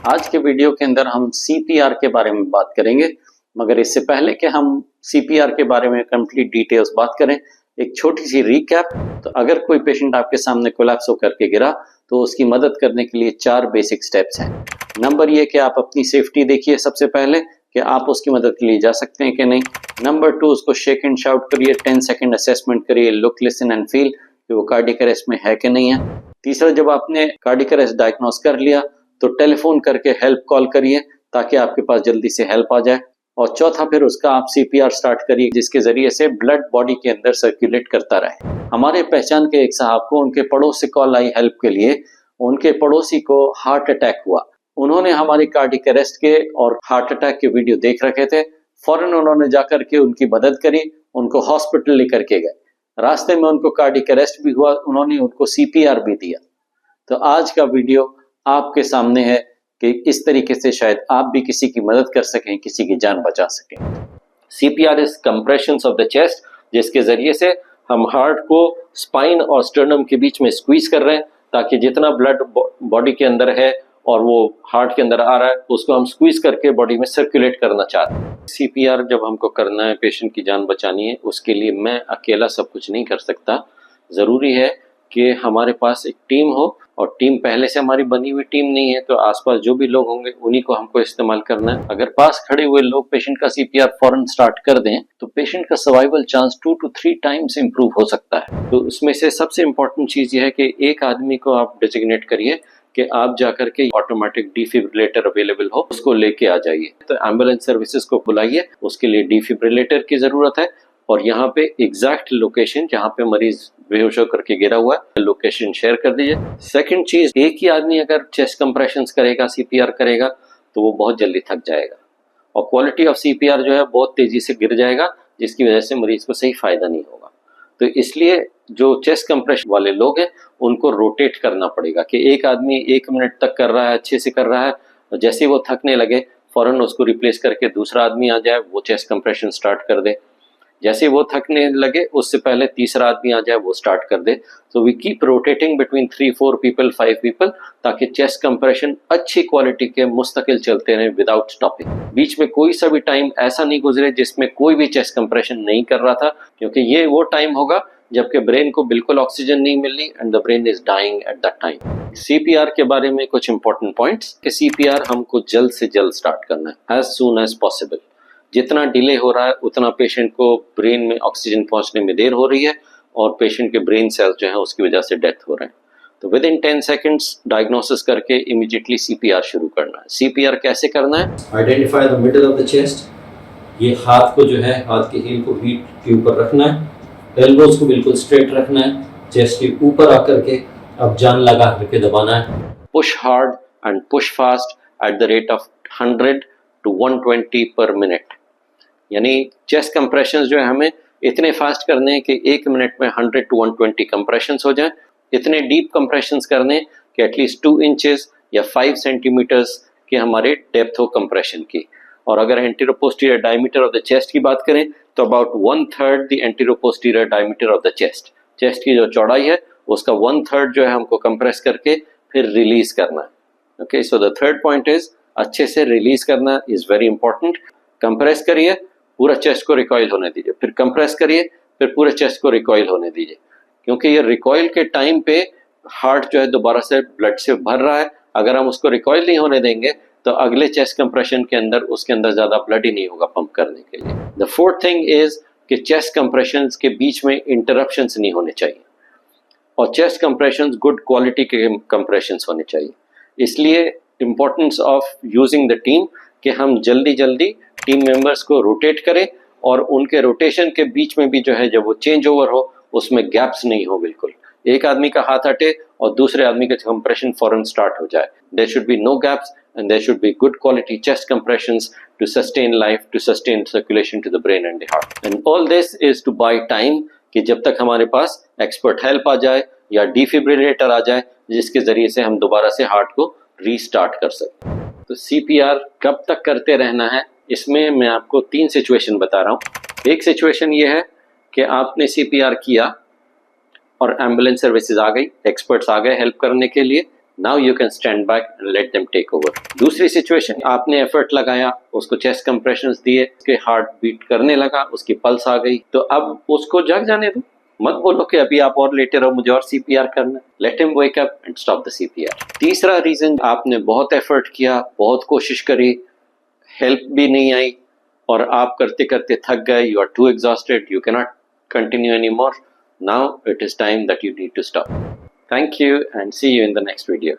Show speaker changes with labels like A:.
A: आज के वीडियो के अंदर हम सीपीआर के बारे में बात करेंगे, मगर इससे पहले कि हम सीपीआर के बारे में कंप्लीट डिटेल्स बात करें, एक छोटी सी रिकैप। तो अगर कोई पेशेंट आपके सामने कोलैप्स होकर के गिरा तो उसकी मदद करने के लिए 4 बेसिक स्टेप्स हैं। नंबर ये कि आप अपनी सेफ्टी देखिए सबसे पहले कि आप उसकी मदद के लिए जा सकते हैं कि नहीं। नंबर 2, उसको शेक एंड शाउट करिए, 10 सेकंड असेसमेंट करिए, लुक, लिसन एंड फील कि वो कार्डियक अरेस्ट में है कि नहीं है। तीसरा, जब आपने कार्डियक अरेस्ट डायग्नोस कर लिया तो टेलीफोन करके हेल्प कॉल करिए ताकि आपके पास जल्दी से हेल्प आ जाए। और चौथा, फिर उसका आप सीपीआर स्टार्ट करिए जिसके जरिए से ब्लड बॉडी के अंदर सर्कुलेट करता रहे। हमारे पहचान के एक साहब को उनके पड़ोस से कॉल आई हेल्प के लिए। उनके पड़ोसी को हार्ट अटैक हुआ। उन्होंने हमारी कार्डियक अरेस्ट के और हार्ट अटैक के वीडियो देख रखे थे। फौरन उन्होंने जाकर के उनकी मदद करी, उनको हॉस्पिटल लेकर के गए। रास्ते में उनको कार्डियक अरेस्ट भी हुआ, उन्होंने उनको सीपीआर भी दिया। तो आज का वीडियो आपके सामने है कि इस तरीके से शायद आप भी किसी की मदद कर सकें, किसी की जान बचा सकें।
B: CPR is compressions of the chest, जिसके जरिए से हम हार्ट को स्पाइन और स्टर्नम के बीच में स्क्वीज कर रहे हैं ताकि जितना ब्लड बॉडी के अंदर है और वो हार्ट के अंदर आ रहा है उसको हम स्क्वीज करके बॉडी में सर्कुलेट करना चाह रहे हैं। CPR जब हमको करना है, पेशेंट की जान बचानी है, उसके लिए मैं अकेला सब कुछ नहीं कर सकता। ज़रूरी है कि हमारे पास एक टीम हो, और टीम पहले से हमारी बनी हुई टीम नहीं है तो आसपास जो भी लोग होंगे उन्हीं को हमको इस्तेमाल करना है। अगर पास खड़े हुए लोग पेशेंट का सीपीआर फौरन स्टार्ट कर दें तो पेशेंट का survival chance 2 to 3 times improve हो सकता है। तो उसमें से सबसे इंपॉर्टेंट चीज ये है कि एक आदमी को आप डेजिग्नेट करिए कि आप जाकर के ऑटोमेटिक डिफिब्रिलेटर अवेलेबल हो उसको लेके आ जाइए। तो एम्बुलेंस सर्विसेज को बुलाइए, उसके लिए डिफिब्रिलेटर की जरूरत है, और यहाँ पे एग्जैक्ट लोकेशन जहाँ पे मरीज बेहोश होकर के गिरा हुआ है लोकेशन शेयर कर दीजिए। सेकंड चीज, एक ही आदमी अगर चेस्ट कंप्रेशंस करेगा, सीपीआर करेगा तो वो बहुत जल्दी थक जाएगा और क्वालिटी ऑफ सीपीआर जो है बहुत तेजी से गिर जाएगा, जिसकी वजह से मरीज को सही फायदा नहीं होगा। तो इसलिए जो चेस्ट कंप्रेशन वाले लोग हैं उनको रोटेट करना पड़ेगा कि एक आदमी 1 मिनट तक कर रहा है, अच्छे से कर रहा है, और जैसे वो थकने लगे फौरन उसको रिप्लेस करके दूसरा आदमी आ जाए, वो चेस्ट कंप्रेशन स्टार्ट कर दे। जैसे वो थकने लगे उससे पहले तीसरा आदमी आ जाए, वो स्टार्ट कर दे। So we keep rotating between 3-4 people, 5 people, ताकि चेस्ट कंप्रेशन अच्छी क्वालिटी के मुस्तकिल चलते रहे विदाउट स्टॉपिंग। बीच में कोई सा भी टाइम ऐसा नहीं गुजरे जिसमें कोई भी चेस्ट कंप्रेशन नहीं कर रहा था, क्योंकि ये वो टाइम होगा जबकि ब्रेन को बिल्कुल ऑक्सीजन नहीं मिल रही and the brain is dying at that time. CPR के बारे में कुछ इंपॉर्टेंट पॉइंट्स कि सीपीआर हमको जल्द से जल्द स्टार्ट करना है, एज सून एज पॉसिबल। जितना डिले हो रहा है उतना पेशेंट को ब्रेन में ऑक्सीजन पहुंचने में देर हो रही है और पेशेंट के ब्रेन सेल्स जो है उसकी वजह से डेथ हो रहे हैं। तो विद इन 10 सेकंड्स डायग्नोसिस करके इमीडिएटली सीपीआर शुरू करना है। सीपीआर कैसे करना है?
C: Identify the middle of the chest. ये हाथ को जो है, हाथ के हील को हीट के ऊपर रखना है, एल्बोज को बिल्कुल स्ट्रेट रखना है, चेस्ट के ऊपर आकर के अब जान लगा करके दबाना है।
B: Push hard and push fast at the rate of 100 to 120 पर मिनट। यानी चेस्ट कंप्रेशंस जो है हमें इतने फास्ट करने हैं कि 1 मिनट में 100 to 120 कंप्रेशंस हो जाए। इतने डीप कंप्रेशंस करने कि एटलीस्ट 2 इंचेस या 5 सेंटीमीटर्स के हमारे डेप्थ हो कंप्रेशन की। और अगर anteroposterior diameter of the chest की बात करें तो about 1/3 the anteroposterior diameter of the chest. Chest की जो चौड़ाई है उसका 1/3 जो है हमको कंप्रेस करके फिर रिलीज करना है। Okay, so the third point is अच्छे से रिलीज करना इज वेरी इंपॉर्टेंट। कंप्रेस करिए, पूरा चेस्ट को रिकॉइल होने दीजिए, फिर कंप्रेस करिए, फिर पूरे चेस्ट को रिकॉइल होने दीजिए, क्योंकि ये रिकॉइल के टाइम पे हार्ट जो है दोबारा से ब्लड से भर रहा है। अगर हम उसको रिकॉइल नहीं होने देंगे तो अगले चेस्ट कंप्रेशन के अंदर उसके अंदर ज्यादा ब्लड ही नहीं होगा पंप करने के लिए। द फोर्थ थिंग इज कि चेस्ट कंप्रेशन के बीच में इंटरप्शंस नहीं होने चाहिए और चेस्ट कंप्रेशन गुड क्वालिटी के कंप्रेशन होने चाहिए। इसलिए importance of using the team कि हम जल्दी जल्दी टीम मेंबर्स को रोटेट करें और उनके रोटेशन के बीच में भी जो है जब वो चेंज ओवर हो उसमें गैप्स नहीं हो। बिल्कुल एक आदमी का हाथ हटे और दूसरे आदमी का कंप्रेशन फौरन स्टार्ट हो जाए। There should be no gaps and there should be good quality chest compressions to sustain life, to sustain circulation to the brain and the heart. And all this is to buy time, कि जब तक हमारे पास expert help आ जाए या defibrillator आ जाए जिसके जरिए से हम दोबारा से हार्ट को रीस्टार्ट कर सकें। तो सीपीआर कब तक करते रहना है, इसमें मैं आपको 3 सिचुएशन बता रहा हूँ। एक सिचुएशन ये है कि आपने सीपीआर किया और एम्बुलेंस सर्विसेज आ गई, एक्सपर्ट्स आ गए हेल्प करने के लिए, now you can stand back and let them take over. दूसरी सिचुएशन, आपने एफर्ट लगाया, उसको चेस्ट कंप्रेशंस दिए, उसके हार्ट बीट करने लगा, उसकी पल्स आ गई, तो अब उसको जग जाने दो, मत बोलो कि अभी आप और लेटे रहो, मुझे और सीपीआर करना है। Let him wake up and stop the CPR. तीसरा रीजन, आपने बहुत एफर्ट किया, बहुत कोशिश करी, हेल्प भी नहीं आई और आप करते करते थक गए, you are too exhausted, you can not continue anymore. Now it is time that you need to stop. Thank you and see you in the next video.